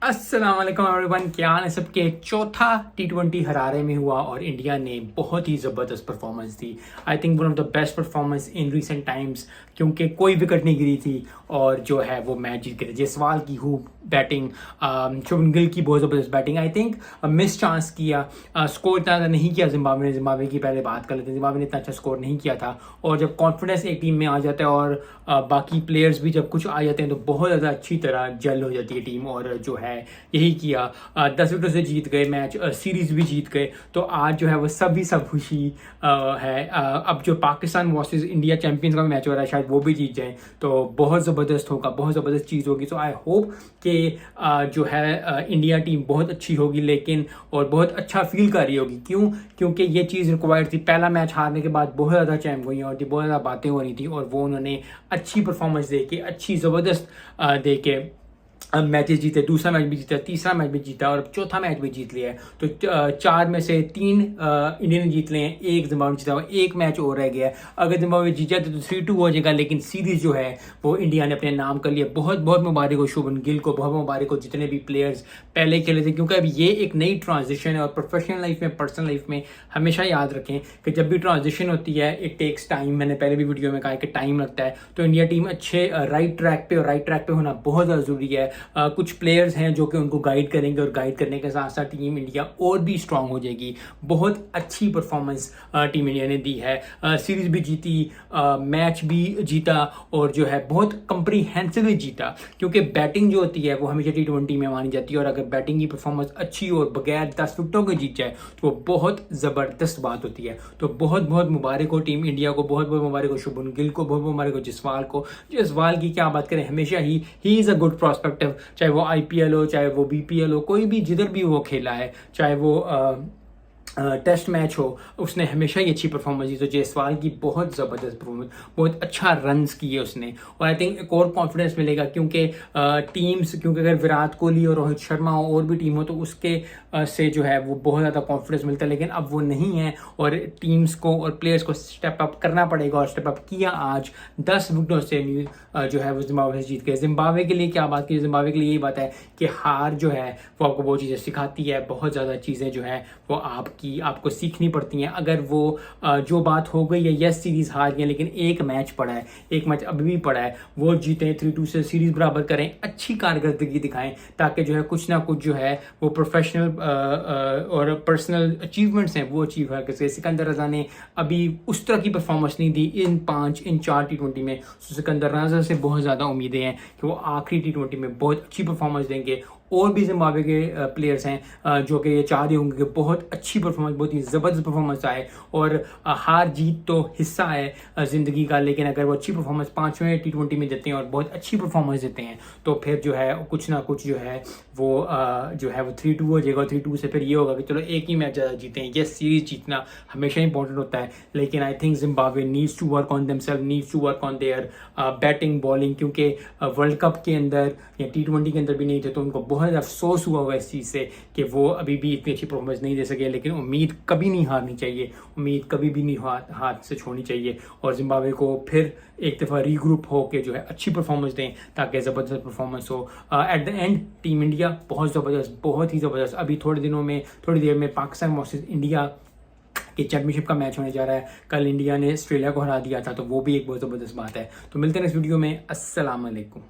अस्सलाम वालेकुम एवरीवन, क्या हाल है सबके। चौथा T20 हरारे में हुआ और इंडिया ने बहुत ही ज़बरदस्त performance the. I think one of the best performance in recent times, क्योंकि कोई विकेट नहीं गिरी थी और जो है वो मैच जीत गए थे। जयसवाल की खूब बैटिंग, शुभमन गिल की बहुत ज़बरदस्त batting. I think miss chance किया, स्कोर इतना ज़्यादा नहीं किया जिम्बाब्वे ने। जिम्बाब्वे की पहले बात कर लेते हैं, जिम्बाब्वे ने इतना अच्छा स्कोर नहीं किया था। और जब कॉन्फिडेंस एक टीम में आ जाता है और बाकी प्लेयर्स भी जब कुछ आ जाते हैं तो बहुत ज़्यादा अच्छी तरह जल हो जाती है टीम। और जो है यही किया, 10 विकेटों से जीत गए मैच, सीरीज भी जीत गए। तो आज जो है वो सब खुशी है। अब जो पाकिस्तान वर्सेस इंडिया चैंपियंस का मैच हो रहा है, शायद वो भी जीत जाए तो बहुत ज़बरदस्त होगा, बहुत ज़बरदस्त चीज़ होगी। सो आई होप कि जो है इंडिया टीम बहुत अच्छी होगी, लेकिन और बहुत अच्छा फील कर रही होगी। क्यों? क्योंकि ये चीज़ रिक्वायर्ड थी। पहला मैच हारने के बाद बहुत ज़्यादा चैंप हुई और बहुत ज़्यादा बातें हो रही थी और वो उन्होंने अच्छी परफॉर्मेंस दे के, अच्छी ज़बरदस्त दे के मैचेस जीते। दूसरा मैच भी जीता, तीसरा मैच भी जीता और चौथा मैच भी जीत लिया है। तो 4 में से 3 इंडिया ने जीत लिए हैं, 1 जिम्बाब्वे जीता हुआ, 1 मैच और रह गया है। अगर जिम्बाब्वे जीत जाए तो 3-2 हो जाएगा, लेकिन सीरीज जो है वो इंडिया ने अपने नाम कर लिया। बहुत बहुत मुबारक हो शुभमन गिल को, बहुत मुबारक हो जितने भी प्लेयर्स पहले खेले थे, क्योंकि अब ये एक नई ट्रांजिशन है। और प्रोफेशनल लाइफ में, पर्सनल लाइफ में हमेशा याद रखें कि जब भी ट्रांजिशन होती है इट टेक्स टाइम। मैंने पहले भी वीडियो में कहा कि टाइम लगता है। तो इंडिया टीम अच्छे राइट ट्रैक पे, और राइट ट्रैक पे होना बहुत ज़्यादा ज़रूरी है। कुछ प्लेयर्स हैं जो कि उनको गाइड करेंगे और गाइड करने के साथ साथ टीम इंडिया और भी स्ट्रांग हो जाएगी। बहुत अच्छी परफॉर्मेंस टीम इंडिया ने दी है। सीरीज भी जीती, मैच भी जीता और जो है बहुत कंप्रीहेंसिवली जीता। क्योंकि बैटिंग जो होती है वो हमेशा T20 में मानी जाती है, और अगर बैटिंग की परफॉर्मेंस अच्छी और बगैर 10 विकेटों के जीत जाए तो वो बहुत ज़बरदस्त बात होती है। तो बहुत बहुत मुबारक हो टीम इंडिया को, बहुत बहुत मुबारक हो शुभमन गिल को, बहुत बहुत मुबारक हो जयसवाल को। जयसवाल की क्या बात करें, हमेशा he is a good prospective. चाहे वो IPL हो, चाहे वो BPL हो, कोई भी जिधर भी वो खेला है, चाहे वो टेस्ट मैच हो, उसने हमेशा ही अच्छी परफॉर्मेंस दी। तो जयसवाल की बहुत ज़बरदस्त परफॉर्मेंस, बहुत अच्छा रन्स किए उसने। और आई थिंक एक और कॉन्फिडेंस मिलेगा, क्योंकि क्योंकि अगर विराट कोहली और रोहित शर्मा हो और भी टीम हो तो उसके से जो है वो बहुत ज़्यादा कॉन्फिडेंस मिलता है। लेकिन अब वो नहीं है और टीम्स को और प्लेयर्स को स्टेप अप करना पड़ेगा, और स्टेप अप किया आज। 10 विकेटों से जो है वो जिम्बाब्वे से जीत गए। जिम्बाब्वे के लिए क्या बात की, जिम्बाब्वे के लिए यही बात है कि हार जो है वो आपको वो चीज़ें सिखाती है। बहुत ज़्यादा चीज़ें जो है वो आपको सीखनी पड़ती हैं। अगर वो जो बात हो गई है, यस सीरीज हार गए, लेकिन एक मैच पड़ा है, एक मैच अभी भी पड़ा है, वो जीतें, 3-2 से सीरीज बराबर करें, अच्छी कारकर्दगी दिखाएं, ताकि जो है कुछ ना कुछ जो है वो प्रोफेशनल और पर्सनल अचीवमेंट्स हैं वो अचीव है। जैसे सिकंदर रजा ने अभी उस तरह की परफॉर्मेंस नहीं दी इन 4 T20 में। सिकंदर रजा से बहुत ज़्यादा उम्मीदें हैं कि वो आखिरी T20 में बहुत अच्छी परफॉर्मेंस देंगे। और भी जिम्बाब्वे के प्लेयर्स हैं जो कि ये चाह रहे होंगे कि बहुत अच्छी परफॉर्मेंस, बहुत ही ज़बरदस्त परफॉर्मेंस आए। और हार जीत तो हिस्सा है ज़िंदगी का, लेकिन अगर वो अच्छी परफॉर्मेंस 5वें T20 में देते हैं और बहुत अच्छी परफॉर्मेंस देते हैं तो फिर जो है कुछ ना कुछ जो है वो जो है वो 3-2 हो जाएगा। 3-2 से फिर ये होगा कि चलो एक ही मैच ज़्यादा जीते हैं। ये सीरीज जीतना हमेशा इंपॉर्टेंट होता है, लेकिन I think Zimbabwe needs to work on themselves, needs to work on their batting, bowling. क्योंकि वर्ल्ड कप के अंदर या T20 के अंदर भी नहीं थे, तो उनको बहुत अफसोस हुआ होगा इस चीज़ से कि वो अभी भी इतनी अच्छी परफॉर्मेंस नहीं दे सके। लेकिन उम्मीद कभी नहीं हारनी चाहिए, उम्मीद कभी भी नहीं हाथ से छोड़नी चाहिए। और जिम्बाब्वे को फिर एक दफ़ा रीग्रुप हो के जो है अच्छी परफॉर्मेंस दें, ताकि ज़बरदस्त परफॉर्मेंस हो। At the end team India बहुत ज़बरदस्त, बहुत ही ज़बरदस्त। अभी थोड़ी देर में पाकिस्तान वर्सेस इंडिया कि चैंपियनशिप का मैच होने जा रहा है। कल इंडिया ने ऑस्ट्रेलिया को हरा दिया था, तो वो भी एक बहुत ज़बरदस्त बात है। तो मिलते हैं इस वीडियो में। अस्सलाम वालेकुम।